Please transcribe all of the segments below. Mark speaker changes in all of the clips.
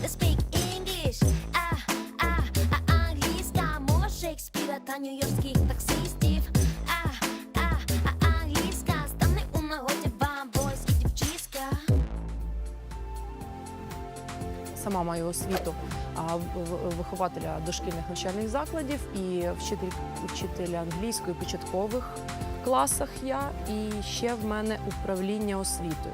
Speaker 1: Let's speak English. Англійська мова Шекспіра та нью-йоркських таксистів. Англійська стане у нагоді вам, бойські дівчиська.
Speaker 2: Сама маю освіту вихователя дошкільних навчальних закладів і вчителя англійської в початкових класах я, і ще в мене управління освітою.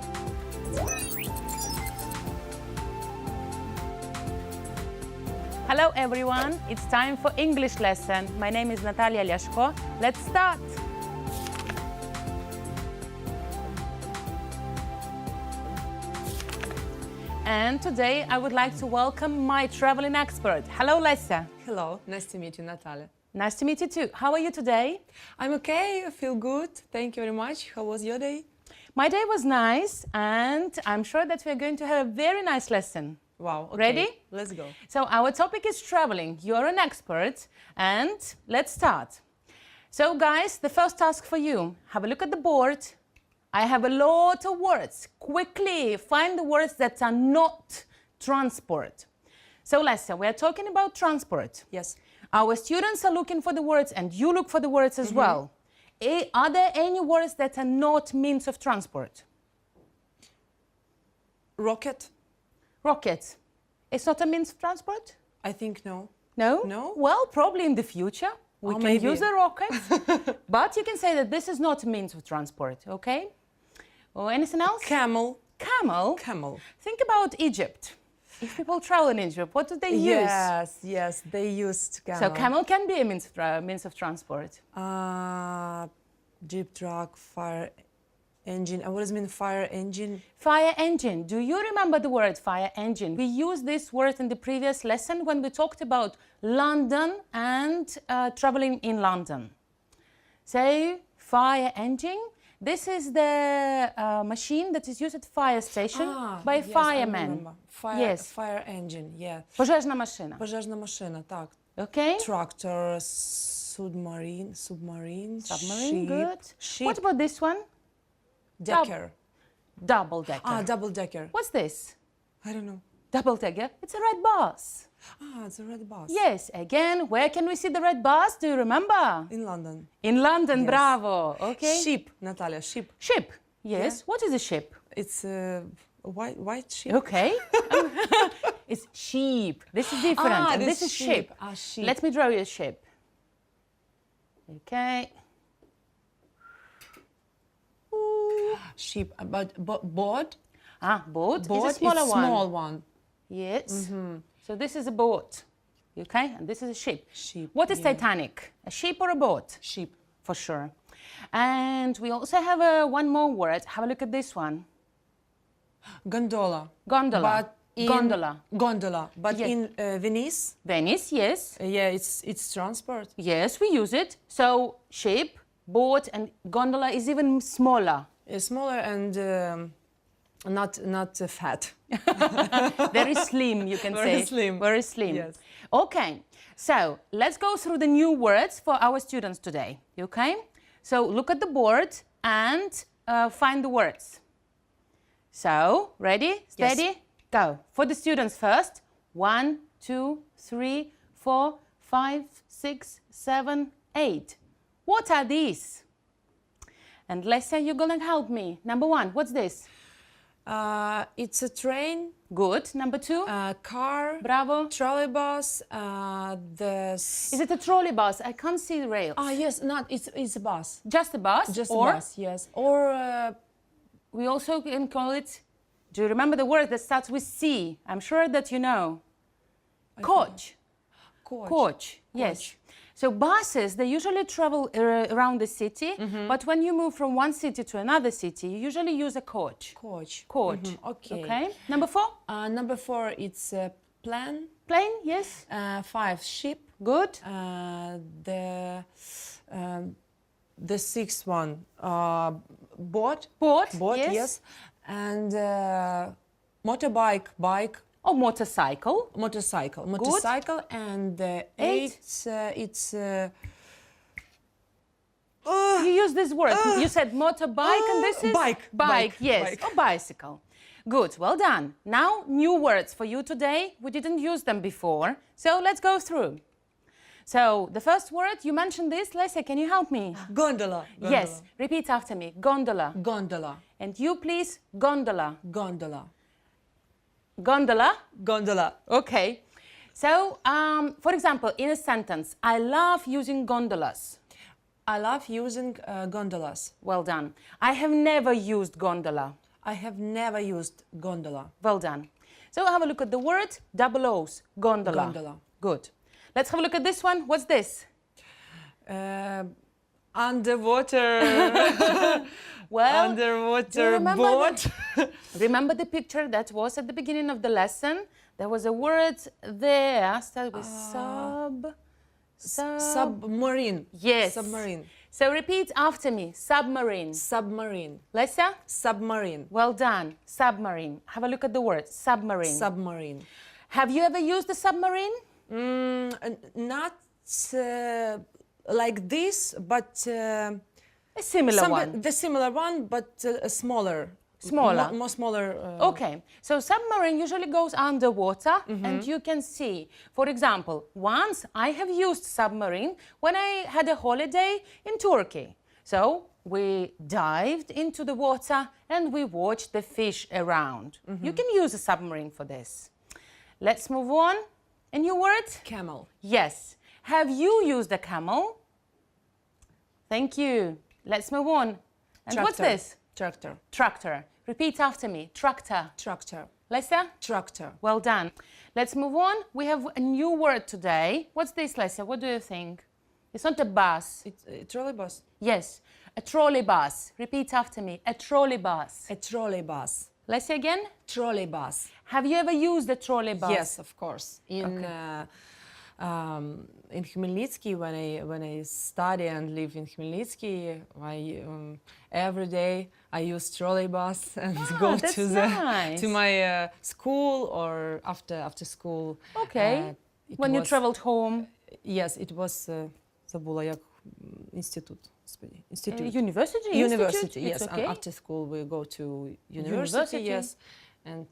Speaker 3: Hello everyone, it's time for English lesson. My name is Natalia Ляшко. Let's start! And today I would like to welcome my traveling expert. Hello, Lesia.
Speaker 2: Hello, nice to meet you, Natalia.
Speaker 3: Nice to meet you too. How are you today?
Speaker 2: I'm okay, I feel good. Thank you very much. How was your day?
Speaker 3: My day was nice, and I'm sure that we're going to have a very nice lesson.
Speaker 2: Wow, okay.
Speaker 3: Ready?
Speaker 2: Let's go.
Speaker 3: So our topic is traveling. You're an expert, and let's start. So guys, the first task for you, have a look at the board. I have a lot of words. Quickly find the words that are not transport. So Lesia, we are talking about transport.
Speaker 2: Yes.
Speaker 3: Our students are looking for the words, and you look for the words as well. Are there any words that are not means of transport?
Speaker 2: Rocket?
Speaker 3: Rocket. It's not a means of transport?
Speaker 2: I think no.
Speaker 3: No?
Speaker 2: No?
Speaker 3: Well, probably in the future we can
Speaker 2: maybe.
Speaker 3: use a rocket, but you can say that this is not a means of transport, okay? Or anything else?
Speaker 2: Camel.
Speaker 3: Camel?
Speaker 2: Camel.
Speaker 3: Think about Egypt. If people travel in Egypt, what do they use?
Speaker 2: Yes, they used camel.
Speaker 3: So camel can be a means of transport.
Speaker 2: Jeep truck, fire engine. What does it mean, fire engine?
Speaker 3: Fire engine. Do you remember the word fire engine? We used this word in the previous lesson when we talked about London and traveling in London. So, fire engine. This is the machine that is used at fire station by
Speaker 2: yes,
Speaker 3: firemen. Yes.
Speaker 2: Fire engine, yeah.
Speaker 3: Пожежна машина.
Speaker 2: Пожежна машина, так.
Speaker 3: Okay?
Speaker 2: Tractor, submarine,
Speaker 3: Submarine,
Speaker 2: ship,
Speaker 3: good.
Speaker 2: ship,
Speaker 3: What about this one?
Speaker 2: decker.
Speaker 3: Double decker.
Speaker 2: Double decker.
Speaker 3: What's this?
Speaker 2: I don't know.
Speaker 3: Double decker. It's a red bus.
Speaker 2: It's a red bus.
Speaker 3: Yes, again, where can we see the red bus? Do you remember?
Speaker 2: In London.
Speaker 3: In London,
Speaker 2: Yes.
Speaker 3: bravo. Okay.
Speaker 2: Ship, Natalia, ship.
Speaker 3: Ship. Yes.
Speaker 2: Yeah.
Speaker 3: What is a ship?
Speaker 2: It's a white ship.
Speaker 3: Okay. It's sheep. This is different. And this is ship.
Speaker 2: Ship.
Speaker 3: Let me draw you a ship. Okay.
Speaker 2: Ship, but boat.
Speaker 3: Boat is a
Speaker 2: Boat
Speaker 3: smaller
Speaker 2: is
Speaker 3: one.
Speaker 2: small one.
Speaker 3: Yes. So this is a boat. Okay. And this is a ship.
Speaker 2: Ship,
Speaker 3: What is
Speaker 2: yeah.
Speaker 3: Titanic? A ship or a boat?
Speaker 2: Ship.
Speaker 3: For sure. And we also have one more word. Have a look at this one.
Speaker 2: Gondola.
Speaker 3: Gondola.
Speaker 2: But in
Speaker 3: Gondola.
Speaker 2: Gondola. But
Speaker 3: Yes.
Speaker 2: in Venice,
Speaker 3: Venice, yes.
Speaker 2: yeah, it's transport.
Speaker 3: Yes, we use it. So ship, boat, and gondola is even smaller.
Speaker 2: Smaller and not fat.
Speaker 3: Very slim, you can
Speaker 2: Very
Speaker 3: say.
Speaker 2: slim.
Speaker 3: Very slim.
Speaker 2: Yes.
Speaker 3: Okay, so let's go through the new words for our students today. Okay? So look at the board and find the words. So, ready, steady,
Speaker 2: Yes.
Speaker 3: go. For the students first. 1, 2, 3, 4, 5, 6, 7, 8. What are these? And let's say you're gonna help me. Number 1, what's this?
Speaker 2: It's a train,
Speaker 3: Good. Number 2?
Speaker 2: car,
Speaker 3: Bravo.
Speaker 2: trolleybus,
Speaker 3: Is it a trolley bus? I can't see the rails.
Speaker 2: yes, it's a bus.
Speaker 3: Just a bus?
Speaker 2: Just
Speaker 3: or
Speaker 2: a bus, yes. Or
Speaker 3: we also can call it, do you remember the word that starts with C? I'm sure that you know. Coach. Coach, yes. So buses, they usually travel around the city, but when you move from one city to another city, you usually use a coach.
Speaker 2: Coach.
Speaker 3: Coach.
Speaker 2: Okay.
Speaker 3: Okay. Number 4?
Speaker 2: Number 4, it's a plane.
Speaker 3: Plane, yes.
Speaker 2: 5, ship.
Speaker 3: Good.
Speaker 2: The 6th one, boat.
Speaker 3: Boat,
Speaker 2: Boat,
Speaker 3: yes.
Speaker 2: yes. And motorbike, bike.
Speaker 3: Or motorcycle.
Speaker 2: Motorcycle. And 8, it's...
Speaker 3: You use this word. You said motorbike and this is?
Speaker 2: Bike.
Speaker 3: Bike, yes.
Speaker 2: Bike.
Speaker 3: Or bicycle. Good, well done. Now, new words for you today. We didn't use them before, so let's go through. So, the first word, you mentioned this. Leslie, can you help me?
Speaker 4: Gondola.
Speaker 3: Yes, repeat after me. Gondola.
Speaker 4: Gondola.
Speaker 3: And you, please, gondola.
Speaker 4: Gondola.
Speaker 3: Gondola?
Speaker 4: Gondola.
Speaker 3: Okay. So, for example, in a sentence, I love using gondolas.
Speaker 4: I love using gondolas.
Speaker 3: Well done. I have never used gondola.
Speaker 4: I have never used gondola.
Speaker 3: Well done. So have a look at the word, double O's, gondola.
Speaker 4: Gondola.
Speaker 3: Good. Let's have a look at this one. What's this?
Speaker 4: Underwater.
Speaker 3: Well,
Speaker 4: Underwater
Speaker 3: remember
Speaker 4: boat.
Speaker 3: remember the picture that was at the beginning of the lesson? There was a word there started with
Speaker 4: Submarine.
Speaker 3: Yes.
Speaker 4: Submarine.
Speaker 3: So repeat after me. Submarine.
Speaker 4: Submarine.
Speaker 3: Lesya?
Speaker 4: Submarine.
Speaker 3: Well done. Submarine. Have a look at the word. Submarine.
Speaker 4: Submarine.
Speaker 3: Have you ever used a submarine?
Speaker 4: Not like this, but
Speaker 3: A similar one.
Speaker 4: the similar one, but smaller.
Speaker 3: Smaller.
Speaker 4: More smaller.
Speaker 3: Okay, so submarine usually goes underwater and you can see. For example, once I have used submarine when I had a holiday in Turkey. So we dived into the water and we watched the fish around. You can use a submarine for this. Let's move on. A new word?
Speaker 4: Camel.
Speaker 3: Yes. Have you used a camel? Thank you. Let's move on. And what's
Speaker 4: Tractor.
Speaker 3: this?
Speaker 4: Tractor.
Speaker 3: Tractor. Repeat after me. Tractor.
Speaker 4: Tractor.
Speaker 3: Lesya?
Speaker 4: Tractor.
Speaker 3: Well done. Let's move on. We have a new word today. What's this, Lesya? What do you think? It's not a bus.
Speaker 4: It's a trolleybus.
Speaker 3: Yes, a trolley bus. Repeat after me. A trolley bus.
Speaker 4: A trolleybus.
Speaker 3: Lesya again.
Speaker 4: Trolleybus.
Speaker 3: Have you ever used a trolley bus?
Speaker 4: Yes, of course. In Khmelnytsky, when I study and live in Khmelnytsky, every day I use trolleybus and go
Speaker 3: that's
Speaker 4: to
Speaker 3: nice.
Speaker 4: to my school or after school.
Speaker 3: Okay. When you traveled home?
Speaker 4: Yes, it was забула як інститут. Господи, institute.
Speaker 3: University?
Speaker 4: University,
Speaker 3: Institute?
Speaker 4: yes.
Speaker 3: It's okay.
Speaker 4: After school we go to university, yes. And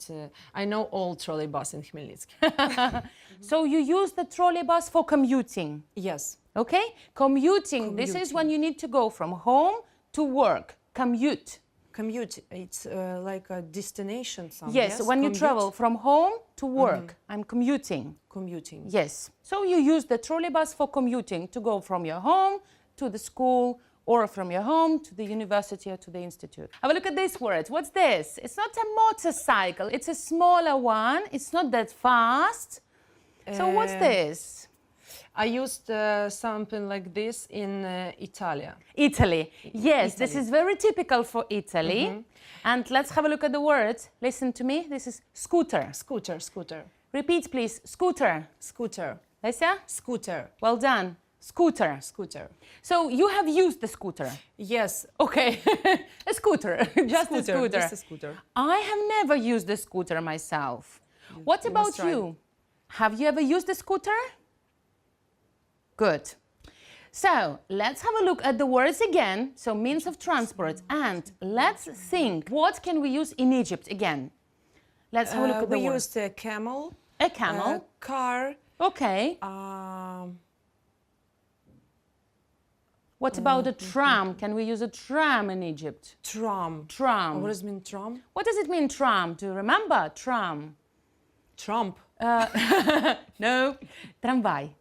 Speaker 4: I know all trolleybus in Khmelnytsky.
Speaker 3: So you use the trolley bus for commuting?
Speaker 4: Yes.
Speaker 3: Okay? Commuting, this is when you need to go from home to work. Commute.
Speaker 4: Commute, it's like a destination somewhere.
Speaker 3: Yes, when you travel from home to work. I'm commuting.
Speaker 4: Commuting.
Speaker 3: Yes. So you use the trolley bus for commuting to go from your home to the school or from your home to the university or to the institute. Have a look at this word. What's this? It's not a motorcycle. It's a smaller one. It's not that fast. So what's this?
Speaker 4: I used something like this in Italy.
Speaker 3: Italy. Yes, this
Speaker 4: Italy.
Speaker 3: is very typical for Italy. And let's have a look at the word. Listen to me. This is scooter.
Speaker 4: Scooter, scooter.
Speaker 3: Repeat, please. Scooter.
Speaker 4: Scooter.
Speaker 3: Lesya?
Speaker 4: Scooter.
Speaker 3: Well done. Scooter.
Speaker 4: Scooter.
Speaker 3: So you have used the scooter.
Speaker 4: Yes.
Speaker 3: Okay. A scooter. Just a scooter.
Speaker 4: Just a scooter.
Speaker 3: I have never used a scooter myself. What
Speaker 4: you
Speaker 3: about
Speaker 4: must try
Speaker 3: you? Have you ever used a scooter? Good. So let's have a look at the words again. So means of transport. And let's think, what can we use in Egypt again? Let's have a look at the
Speaker 4: we
Speaker 3: words.
Speaker 4: used a camel.
Speaker 3: A camel.
Speaker 4: Car.
Speaker 3: Okay. What about a tram? Can we use a tram in Egypt?
Speaker 4: Tram.
Speaker 3: Tram.
Speaker 4: What does it mean, tram?
Speaker 3: What does it mean, tram? Do you remember? Tram.
Speaker 4: Trump.
Speaker 3: No. Tramway.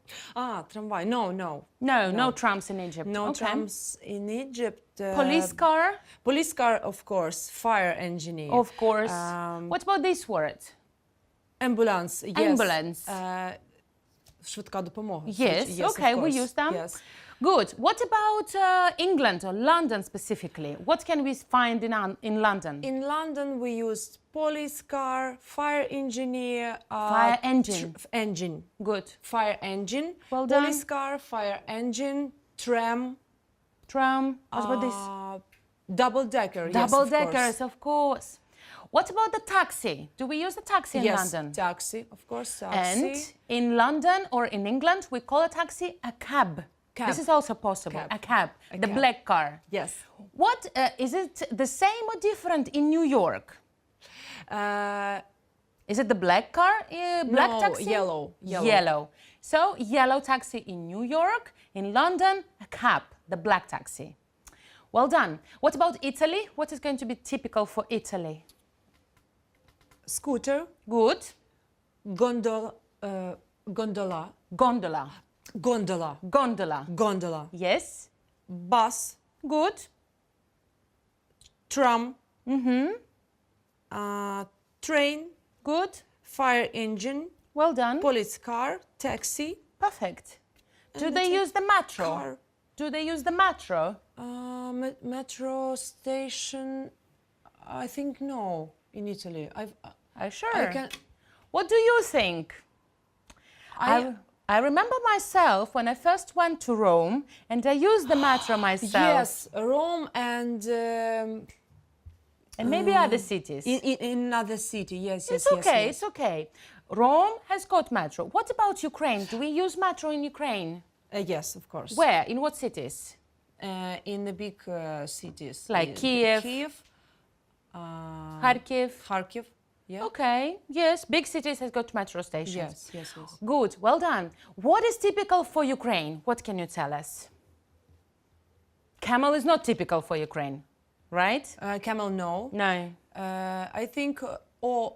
Speaker 4: Tramway. No.
Speaker 3: No trams in Egypt.
Speaker 4: No
Speaker 3: Okay.
Speaker 4: trams in Egypt.
Speaker 3: Police car?
Speaker 4: Police car, of course. Fire engineer.
Speaker 3: Of course. What about this word?
Speaker 4: Ambulance. Yes.
Speaker 3: Ambulance.
Speaker 4: Швидка допомога.
Speaker 3: Yes,
Speaker 4: of
Speaker 3: okay, we
Speaker 4: course.
Speaker 3: use them.
Speaker 4: Yes.
Speaker 3: Good. What about England or London specifically? What can we find in London?
Speaker 4: In London, we used police car, fire engineer,
Speaker 3: Fire engine.
Speaker 4: engine,
Speaker 3: Good.
Speaker 4: fire engine,
Speaker 3: Well done.
Speaker 4: police car, fire engine, tram,
Speaker 3: Tram. What about this?
Speaker 4: double decker.
Speaker 3: Double
Speaker 4: yes,
Speaker 3: deckers, of course. What about the taxi? Do we use the taxi in
Speaker 4: yes,
Speaker 3: London?
Speaker 4: taxi, of course, taxi.
Speaker 3: And in London or in England, we call a taxi a cab.
Speaker 4: Cab.
Speaker 3: This is also possible.
Speaker 4: Cab.
Speaker 3: A cab. The
Speaker 4: cab.
Speaker 3: black car.
Speaker 4: Yes.
Speaker 3: What is it the same or different in New York? Is it the black car? Black
Speaker 4: No,
Speaker 3: taxi?
Speaker 4: yellow, yellow.
Speaker 3: Yellow. So, yellow taxi in New York. In London, a cab, the black taxi. Well done. What about Italy? What is going to be typical for Italy?
Speaker 4: Scooter,
Speaker 3: Good.
Speaker 4: gondola,
Speaker 3: Gondola.
Speaker 4: gondola,
Speaker 3: Gondola.
Speaker 4: gondola,
Speaker 3: Yes.
Speaker 4: bus,
Speaker 3: Good.
Speaker 4: tram, train,
Speaker 3: Good.
Speaker 4: fire engine,
Speaker 3: Well done.
Speaker 4: police car, taxi,
Speaker 3: Perfect. Do
Speaker 4: And
Speaker 3: they
Speaker 4: it's a
Speaker 3: use the metro?
Speaker 4: car.
Speaker 3: Do they use the metro?
Speaker 4: Metro station. I think no in Italy.
Speaker 3: Are you sure?
Speaker 4: I can.
Speaker 3: What do you think? I remember myself when I first went to Rome and I used the metro myself.
Speaker 4: Yes, Rome and
Speaker 3: And maybe other cities.
Speaker 4: in another city. Yes, yes,
Speaker 3: It's okay,
Speaker 4: yes.
Speaker 3: it's okay. Rome has got metro. What about Ukraine? Do we use metro in Ukraine?
Speaker 4: Yes, of course.
Speaker 3: Where? In what cities?
Speaker 4: In the big cities
Speaker 3: Like Kiev. Kharkiv?
Speaker 4: Kharkiv. Yeah.
Speaker 3: Okay, yes, big cities has got metro stations.
Speaker 4: Yes, yes, yes.
Speaker 3: Good, well done. What is typical for Ukraine? What can you tell us? Camel is not typical for Ukraine, right?
Speaker 4: Camel, no.
Speaker 3: No.
Speaker 4: I think all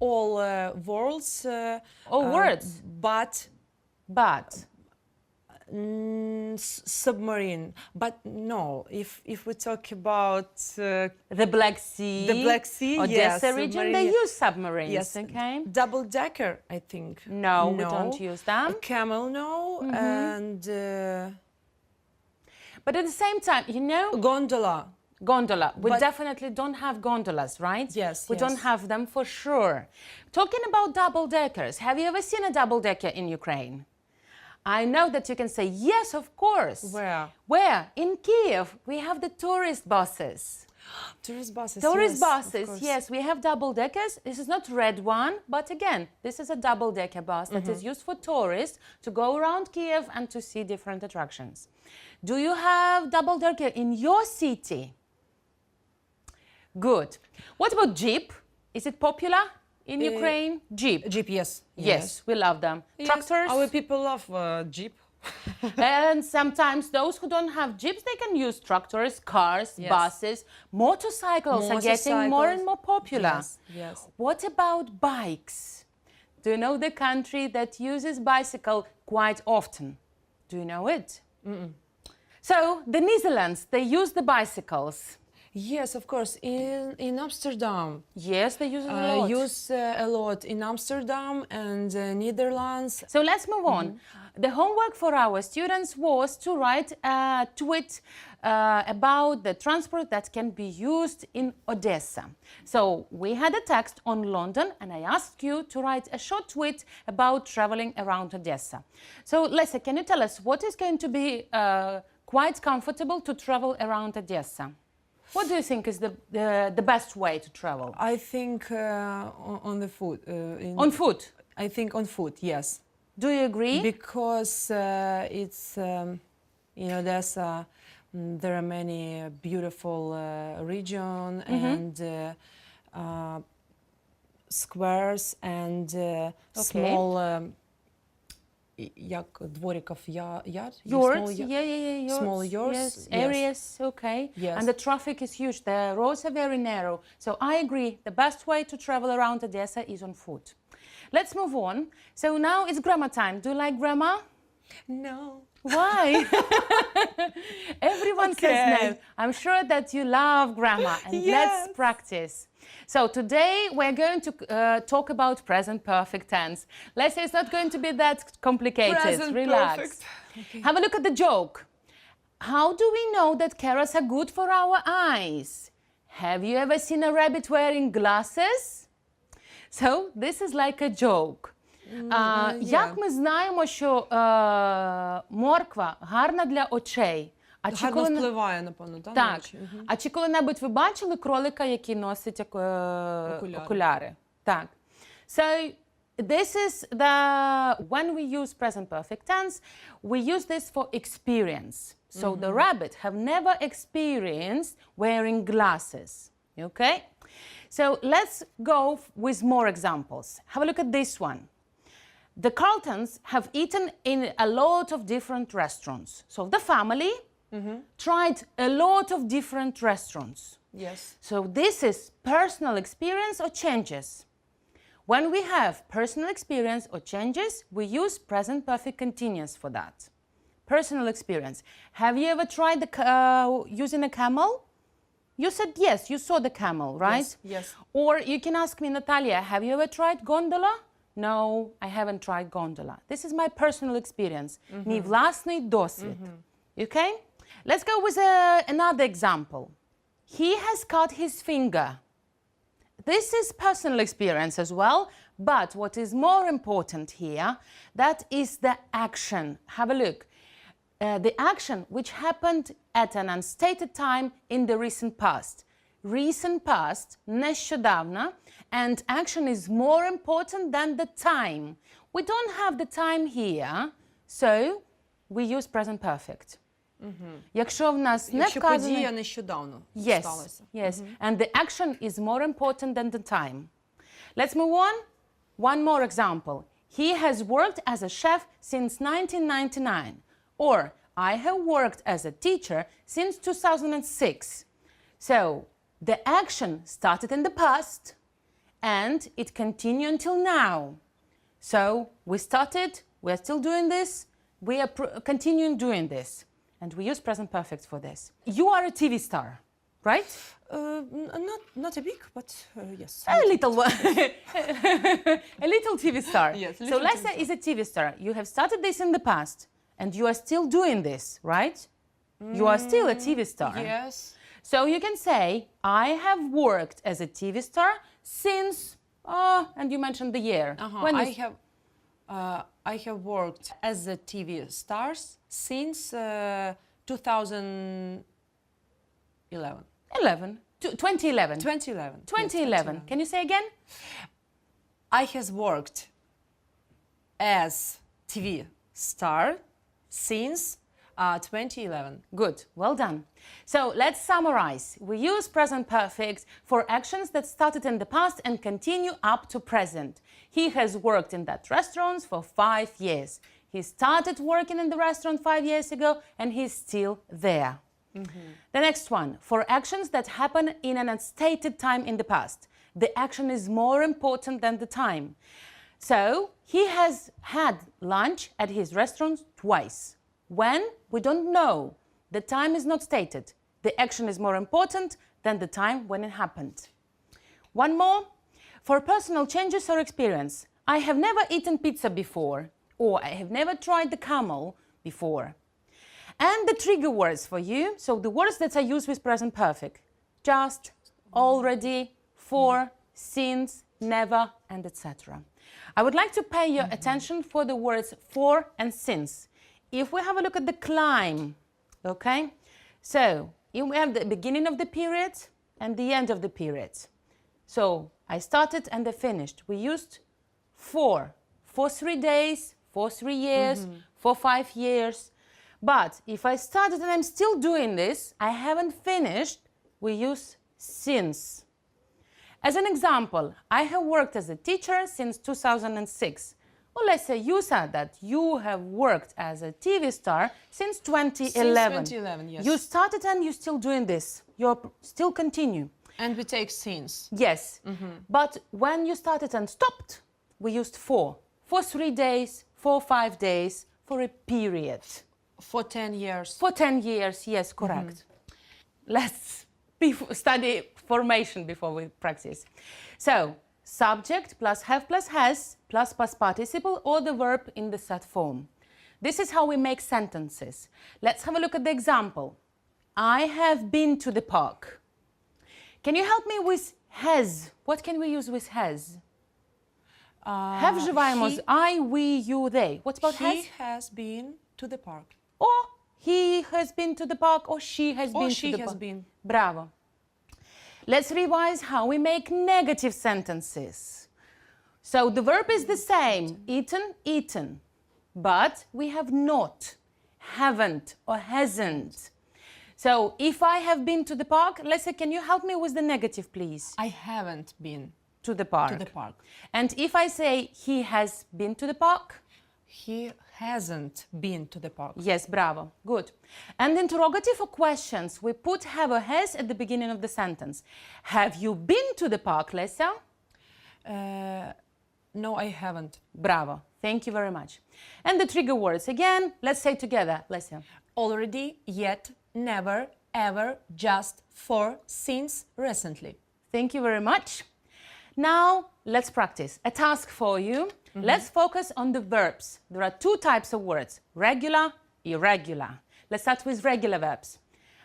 Speaker 4: words.
Speaker 3: All words.
Speaker 4: But
Speaker 3: But
Speaker 4: submarine. But no, if we talk about
Speaker 3: the Black Sea, Odessa region,
Speaker 4: submarine,
Speaker 3: they use submarines,
Speaker 4: yes,
Speaker 3: okay?
Speaker 4: double decker, I think.
Speaker 3: No, we don't use them.
Speaker 4: Camel, no, and
Speaker 3: But at the same time, you know,
Speaker 4: gondola.
Speaker 3: gondola. We
Speaker 4: But-
Speaker 3: definitely don't have gondolas, right?
Speaker 4: Yes,
Speaker 3: We
Speaker 4: yes.
Speaker 3: don't have them for sure. Talking about double deckers, have you ever seen a double decker in Ukraine? I know that you can say, yes, of course.
Speaker 4: Where?
Speaker 3: Where? In Kiev, we have the tourist buses.
Speaker 4: Tourist buses.
Speaker 3: Tourist
Speaker 4: yes, of
Speaker 3: buses,
Speaker 4: course.
Speaker 3: yes, we have double deckers. This is not red one, but again, this is a double decker bus that is used for tourists to go around Kiev and to see different attractions. Do you have double decker in your city? Good. What about Jeep? Is it popular in Ukraine? Jeep.
Speaker 4: Jeep, yes.
Speaker 3: Yes, we love them.
Speaker 4: Yes,
Speaker 3: Tractors.
Speaker 4: Our people love Jeep.
Speaker 3: And sometimes those who don't have Jeeps, they can use tractors, cars,
Speaker 4: Yes.
Speaker 3: buses. Motorcycles are getting more and more popular.
Speaker 4: Yes, yes.
Speaker 3: What about bikes? Do you know the country that uses bicycle quite often? Do you know it? So the Netherlands, they use the bicycles.
Speaker 4: Yes, of course. In Amsterdam,
Speaker 3: Yes, they use it a lot.
Speaker 4: use a lot in Amsterdam and Netherlands.
Speaker 3: So let's move on. The homework for our students was to write a tweet about the transport that can be used in Odessa. So we had a text on London and I asked you to write a short tweet about traveling around Odessa. So Lesa, can you tell us what is going to be quite comfortable to travel around Odessa? What do you think is the best way to travel?
Speaker 4: I think on the foot.
Speaker 3: On foot?
Speaker 4: I think on foot, yes.
Speaker 3: Do you agree?
Speaker 4: Because it's in Odessa, there are many beautiful region and squares and small як двориків яр,
Speaker 3: Yards, yards.
Speaker 4: small yards,
Speaker 3: yes,
Speaker 4: yes.
Speaker 3: areas, okay.
Speaker 4: Yes.
Speaker 3: And the traffic is huge. The roads are very narrow. So I agree. The best way to travel around Odessa is on foot. Let's move on. So now it's grammar time. Do you like grammar?
Speaker 4: No.
Speaker 3: Why? Everyone says no. I'm sure that you love grammar and let's
Speaker 4: Yes.
Speaker 3: practice. So today we're going to talk about present perfect tense. Let's say it's not going to be that complicated.
Speaker 4: Present
Speaker 3: Relax.
Speaker 4: perfect. Okay.
Speaker 3: Have a look at the joke. How do we know that carrots are good for our eyes? Have you ever seen a rabbit wearing glasses? So this is like a joke. Як ми знаємо, що морква гарна для очей? А чи
Speaker 4: Гарно
Speaker 3: коли-
Speaker 4: впливає, напевно, так?
Speaker 3: Так. А чи коли-небудь ви бачили кролика, який носить окуляри? Так. So this is when we use present perfect tense, we use this for experience. So the rabbit have never experienced wearing glasses. Okay? So let's go with more examples. Have a look at this one. The Carltons have eaten in a lot of different restaurants. So the family tried a lot of different restaurants.
Speaker 4: Yes.
Speaker 3: So this is personal experience or changes. When we have personal experience or changes, we use present perfect continuous for that. Personal experience. Have you ever tried using a camel? You said yes, you saw the camel, right?
Speaker 4: Yes, yes.
Speaker 3: Or you can ask me, Natalia, have you ever tried gondola? No, I haven't tried gondola. This is my personal experience. Мій власний досвід. Okay? Let's go with another example. He has cut his finger. This is personal experience as well, but what is more important here, that is the action. Have a look. The action which happened at an unstated time in the recent past. Recent past, нещодавно, and action is more important than the time. We don't have the time here, so we use present perfect. Якщо в нас не
Speaker 4: Якщо
Speaker 3: вказано...
Speaker 4: подія нещодавно
Speaker 3: Yes,
Speaker 4: сталася.
Speaker 3: yes. And the action is more important than the time. Let's move on. One more example. He has worked as a chef since 1999. Or, I have worked as a teacher since 2006. So, the action started in the past and it continued until now. So, we started, we are still doing this, we are continuing doing this. And we use present perfect for this. You are a TV star, right?
Speaker 4: Not a big, but yes.
Speaker 3: A little one. A little TV star.
Speaker 4: Yes,
Speaker 3: so
Speaker 4: little
Speaker 3: let's
Speaker 4: TV
Speaker 3: say is a TV star. You have started this in the past and you are still doing this, right? You are still a TV star.
Speaker 4: Yes.
Speaker 3: So you can say, I have worked as a TV star since, and you mentioned the year. When
Speaker 4: I have worked as a TV star since 2011.
Speaker 3: 2011.
Speaker 4: 2011.
Speaker 3: 2011. Can you say again?
Speaker 4: I has worked as TV star since 2011.
Speaker 3: Good, well done. So let's summarize. We use present perfect for actions that started in the past and continue up to present. He has worked in that restaurant for 5 years. He started working in the restaurant 5 years ago and he's still there. The next one, for actions that happen in an unstated time in the past. The action is more important than the time. So he has had lunch at his restaurant twice. When? We don't know. The time is not stated. The action is more important than the time when it happened. One more. For personal changes or experience. I have never eaten pizza before. Or I have never tried the camel before. And the trigger words for you. So the words that are used with present perfect. Just, already, for, since, never, and etc. I would like to pay your attention for the words for and since. If we have a look at the climb, okay? So, we have the beginning of the period and the end of the period. So, I started and I finished. We used for 3 days, for 3 years, for 5 years. But if I started and I'm still doing this, I haven't finished, we use since. As an example, I have worked as a teacher since 2006. Or let's say you said that you have worked as a TV star since 2011.
Speaker 4: Since 2011, yes.
Speaker 3: You started and you're still doing this. You're still continue.
Speaker 4: And we take since.
Speaker 3: Yes. But when you started and stopped, we used for. For 3 days, for 5 days, for a period.
Speaker 4: For 10 years.
Speaker 3: For 10 years, yes, correct. Let's study formation before we practice. So, subject plus have plus has plus past participle or the verb in the set form. This is how we make sentences. Let's have a look at the example. I have been to the park. Can you help me with has? What can we use with has? Have вживаємо з I, we, you, they. What about has?
Speaker 4: He has been to the park.
Speaker 3: Or he has been to the park or she has been
Speaker 4: she
Speaker 3: to the
Speaker 4: has
Speaker 3: park.
Speaker 4: been.
Speaker 3: Bravo. Let's revise how we make negative sentences. So the verb is the same, eaten, eaten. But we have not, haven't, or hasn't. So if I have been to the park, Lesia, can you help me with the negative, please?
Speaker 4: I haven't been
Speaker 3: To the park.
Speaker 4: to the park.
Speaker 3: And if I say he has been to the park?
Speaker 4: He hasn't been to the park.
Speaker 3: Yes, bravo. Good. And interrogative or questions, we put have or has at the beginning of the sentence. Have you been to the park, Lesia?
Speaker 4: No, I haven't.
Speaker 3: Bravo. Thank you very much. And the trigger words again, let's say together, Lesia.
Speaker 4: Already, yet, never, ever, just, for, since, recently.
Speaker 3: Thank you very much. Now, let's practice. A task for you. Let's focus on the verbs. There are two types of words, regular, irregular. Let's start with regular verbs.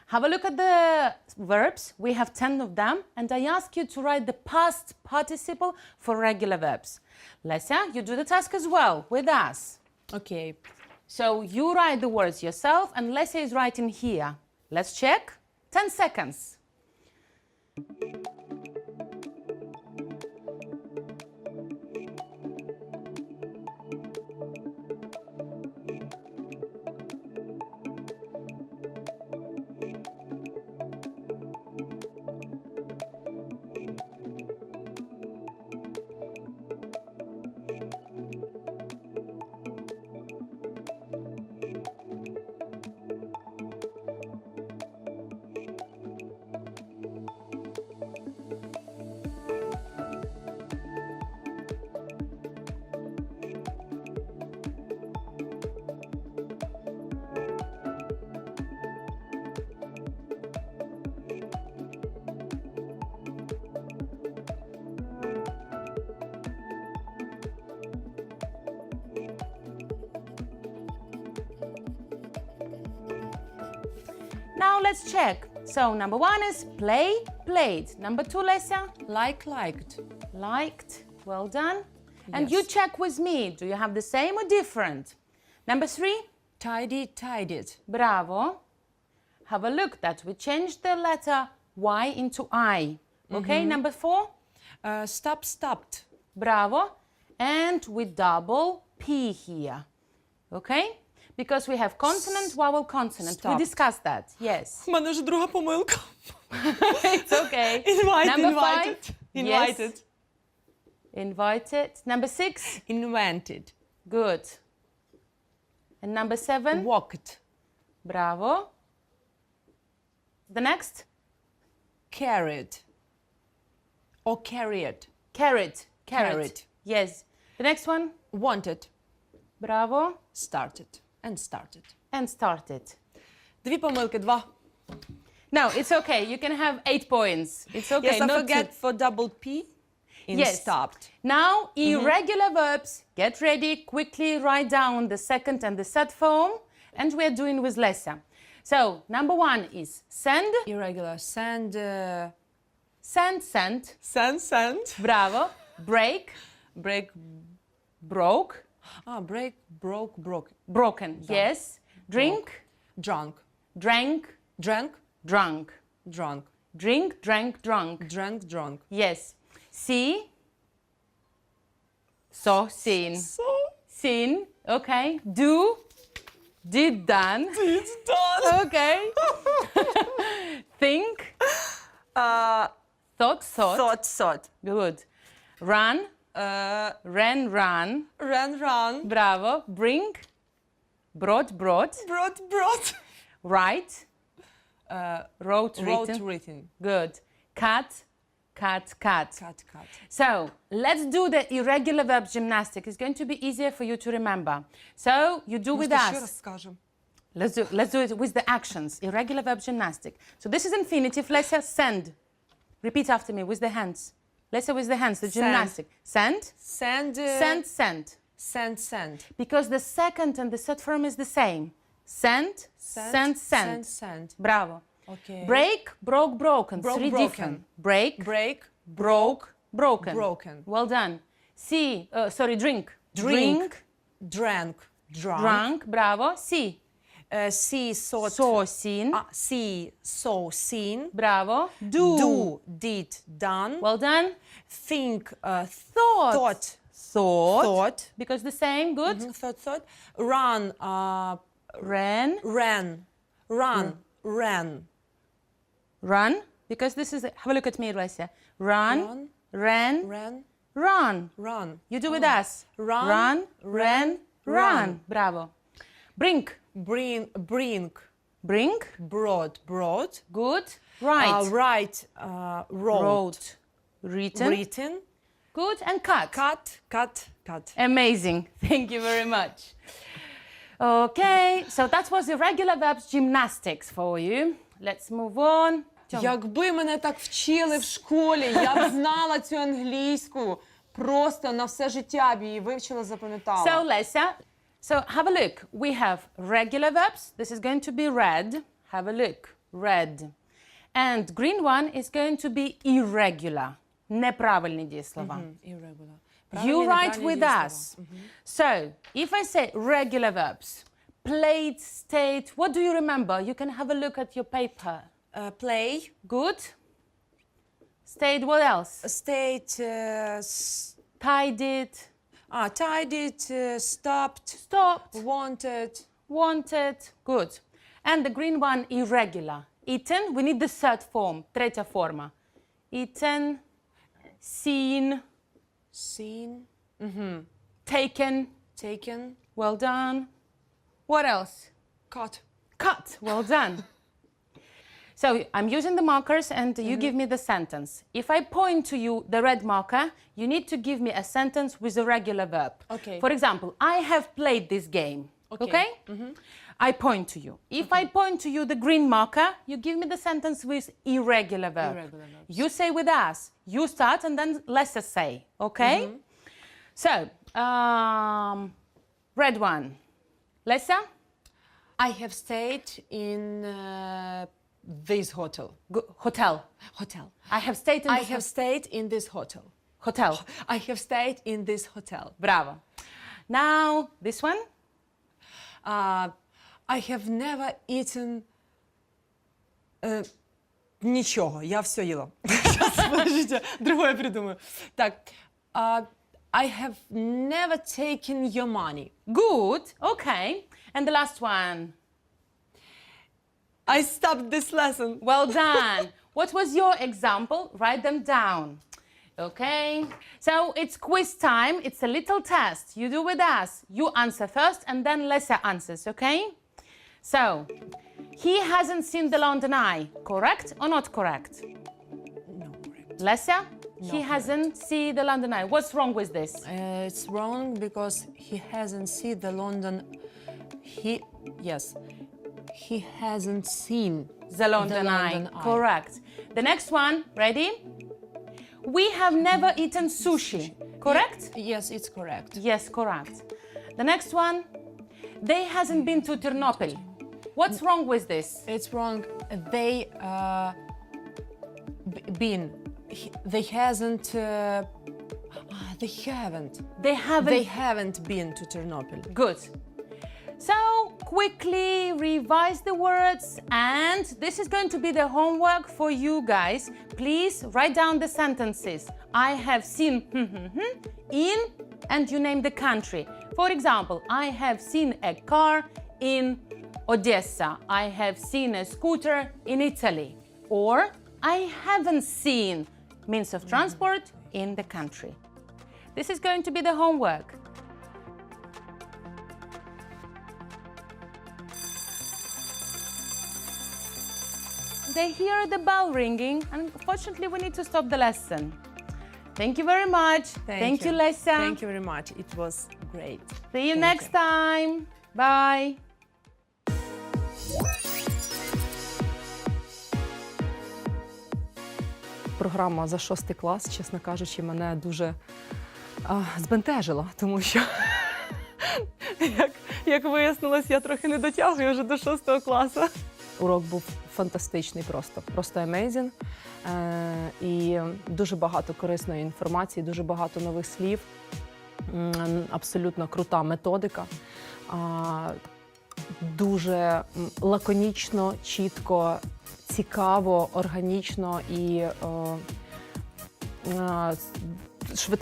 Speaker 3: Have a look at the verbs. We have 10 of them, and I ask you to write the past participle for regular verbs. Lesia, you do the task as well with us.
Speaker 4: Okay.
Speaker 3: So you write the words yourself, and Lesia is writing here. Let's check. 10 seconds. Now let's check. So number 1 is play, played. Number 2, Lesia?
Speaker 4: Like, liked.
Speaker 3: Liked. Well done. And
Speaker 4: Yes.
Speaker 3: you check with me. Do you have the same or different? Number 3?
Speaker 4: Tidy, tidied.
Speaker 3: Bravo. Have a look that we changed the letter Y into I. Okay, number 4?
Speaker 4: Stop, stopped.
Speaker 3: Bravo. And we double P here. Okay? Because we have consonant, vowel, consonant.
Speaker 4: Stopped.
Speaker 3: We discussed that. Yes.
Speaker 4: У мене вже друга помилка.
Speaker 3: It's okay. Number 5?
Speaker 4: Invited.
Speaker 3: Yes. Invited. Number 6?
Speaker 4: Invented.
Speaker 3: Good. And number 7?
Speaker 4: Walked.
Speaker 3: Bravo. The next?
Speaker 4: Carried. Or carried.
Speaker 3: Carried.
Speaker 4: Carried.
Speaker 3: Yes. The next one?
Speaker 4: Wanted.
Speaker 3: Bravo.
Speaker 4: Started. And started.
Speaker 3: And started.
Speaker 4: Дві помилки, 2.
Speaker 3: No, it's okay. You can have 8 points. It's okay.
Speaker 4: Yes, I
Speaker 3: not
Speaker 4: forget
Speaker 3: to-
Speaker 4: for double P in
Speaker 3: Yes.
Speaker 4: stopped.
Speaker 3: Now, irregular verbs. Get ready. Quickly write down the second and the third form. And we're doing with Lesia. So, number 1 is send.
Speaker 4: Irregular. Send.
Speaker 3: Send, sent.
Speaker 4: Send.
Speaker 3: Bravo. Break.
Speaker 4: Break.
Speaker 3: Broke.
Speaker 4: Break, broke, broke.
Speaker 3: Broken. Yes. Drink.
Speaker 4: Drunk.
Speaker 3: Drank.
Speaker 4: Drank.
Speaker 3: Drunk.
Speaker 4: Drunk.
Speaker 3: Drink, drank, drunk.
Speaker 4: Drank, drunk.
Speaker 3: Yes. See. Saw, seen.
Speaker 4: So,
Speaker 3: Seen. Okay. Do. Did, done.
Speaker 4: it's done.
Speaker 3: Okay. Think. Thought, thought.
Speaker 4: Thought.
Speaker 3: Good. Run. Ran, run.
Speaker 4: Run.
Speaker 3: Bravo. Bring. Brought, brought.
Speaker 4: Brought.
Speaker 3: Write. Wrote, written.
Speaker 4: Written.
Speaker 3: Good. Cut. Cut.
Speaker 4: Cut.
Speaker 3: So let's do the irregular verb gymnastic. It's going to be easier for you to remember. So you do with
Speaker 4: Ще
Speaker 3: us.
Speaker 4: раз скажем.
Speaker 3: Let's do it with the actions. Irregular verb gymnastic. So this is infinitive. Lesia, send. Repeat after me with the hands. Lesia with the hands. The gymnastic. Send.
Speaker 4: Send.
Speaker 3: Send.
Speaker 4: Send.
Speaker 3: Because the second and the third form is the same. Send. Send. Bravo.
Speaker 4: Okay.
Speaker 3: Break, broke, broken.
Speaker 4: Broke,
Speaker 3: 3
Speaker 4: broken.
Speaker 3: different. Break,
Speaker 4: Break.
Speaker 3: broke, broken.
Speaker 4: Broken.
Speaker 3: Well done. See, drink.
Speaker 4: Drink. Drank.
Speaker 3: Drunk. Bravo. See.
Speaker 4: See, thought.
Speaker 3: Saw, seen.
Speaker 4: See, saw, seen.
Speaker 3: Bravo. Do.
Speaker 4: Did, done.
Speaker 3: Well done.
Speaker 4: Think,
Speaker 3: Thought.
Speaker 4: thought.
Speaker 3: Because the same. Good.
Speaker 4: Thought. Run,
Speaker 3: Ran.
Speaker 4: ran. ran.
Speaker 3: Run, because this is, have a look at me, Lesia. Run, ran,
Speaker 4: Ran.
Speaker 3: run.
Speaker 4: Run.
Speaker 3: You do with us.
Speaker 4: Run,
Speaker 3: Run, ran, run.
Speaker 4: run.
Speaker 3: Bravo. Bring,
Speaker 4: Bring.
Speaker 3: bring.
Speaker 4: Brought.
Speaker 3: Good. Write.
Speaker 4: Write. Wrote.
Speaker 3: Wrote. Written.
Speaker 4: Written.
Speaker 3: Good. And cut.
Speaker 4: Cut.
Speaker 3: Amazing. Thank you very much. Okay, so that was irregular verbs gymnastics for you. Let's move on.
Speaker 4: Якби мене так вчили в школі, я б знала цю англійську. Просто на все життя б її вивчила, запам'ятала.
Speaker 3: So, Lesia, so have a look. We have regular verbs. This is going to be red. Have a look. Red. And green one is going to be irregular. Неправильні дієслова.
Speaker 4: Irregular.
Speaker 3: You write with us. So, if I say regular verbs, played, stayed, what do you remember? You can have a look at your paper.
Speaker 4: Play.
Speaker 3: Good. Stayed, what else?
Speaker 4: Stayed.
Speaker 3: Tidied.
Speaker 4: Tidied. Stopped.
Speaker 3: Stopped.
Speaker 4: Wanted.
Speaker 3: Wanted. Good. And the green one, irregular. Eaten, we need the third form, третя форма. Eaten, seen,
Speaker 4: Seen.
Speaker 3: taken,
Speaker 4: Taken.
Speaker 3: well done. What else?
Speaker 4: Cut.
Speaker 3: Cut, well done. So I'm using the markers and you give me the sentence. If I point to you the red marker, you need to give me a sentence with a regular verb.
Speaker 4: Okay.
Speaker 3: For example, I have played this game. Okay? I point to you. If I point to you the green marker, you give me the sentence with irregular verb.
Speaker 4: Irregular verbs.
Speaker 3: You say with us. You start and then Lesia say. Okay? So, red one. Lesia?
Speaker 4: I have stayed in this hotel.
Speaker 3: Hotel.
Speaker 4: Hotel.
Speaker 3: I have stayed in
Speaker 4: I
Speaker 3: this
Speaker 4: have stayed in this hotel.
Speaker 3: hotel.
Speaker 4: I have stayed in this hotel.
Speaker 3: Bravo. Now, this one.
Speaker 4: I have never eaten нічого. Я все їла. Подождите, другое придумаю. Так. I have never taken your money.
Speaker 3: Good. Okay. And the last one.
Speaker 4: I stopped this lesson.
Speaker 3: Well done. What was your example? Write them down. Okay. So it's quiz time. It's a little test. You do with us. You answer first and then Lesia answers, okay? So, he hasn't seen the London Eye. Correct or not correct?
Speaker 4: No, correct.
Speaker 3: Lesia? He hasn't seen the London Eye. What's wrong with this?
Speaker 4: It's wrong because he hasn't seen the London. He hasn't seen
Speaker 3: The London Eye. Correct. The next one, ready? We have never eaten sushi. Correct?
Speaker 4: Yes, it's correct.
Speaker 3: Yes, correct. The next one, they hasn't been to Ternopil. What's wrong with this?
Speaker 4: It's wrong. They been. They hasn't. They haven't.
Speaker 3: They haven't.
Speaker 4: They haven't been to Ternopil.
Speaker 3: Good. So quickly revise the words, and this is going to be the homework for you guys. Please write down the sentences. I have seen in, and you name the country. For example, I have seen a car in Odessa. I have seen a scooter in Italy. Or I haven't seen means of transport in the country. This is going to be the homework. They hear the bell ringing, and unfortunately we need to stop the lesson. Thank you very much. Thank you, Lesia.
Speaker 4: Thank you very much. It was great.
Speaker 3: See you
Speaker 4: Thank
Speaker 3: next time. Bye.
Speaker 2: Програма за 6 клас, чесно кажучи, мене дуже збентежила, тому що, як вияснилось, я трохи не дотягую вже до 6 класу. Урок був фантастичний просто amazing. І дуже багато корисної інформації, дуже багато нових слів, абсолютно крута методика. Дуже лаконічно, чітко, цікаво, органічно і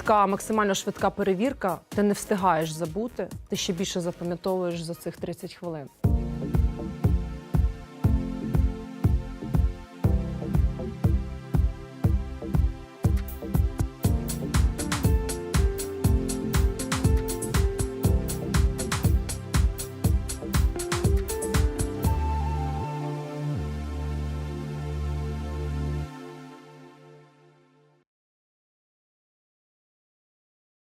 Speaker 2: максимально швидка перевірка. Ти не встигаєш забути, ти ще більше запам'ятовуєш за цих 30 хвилин.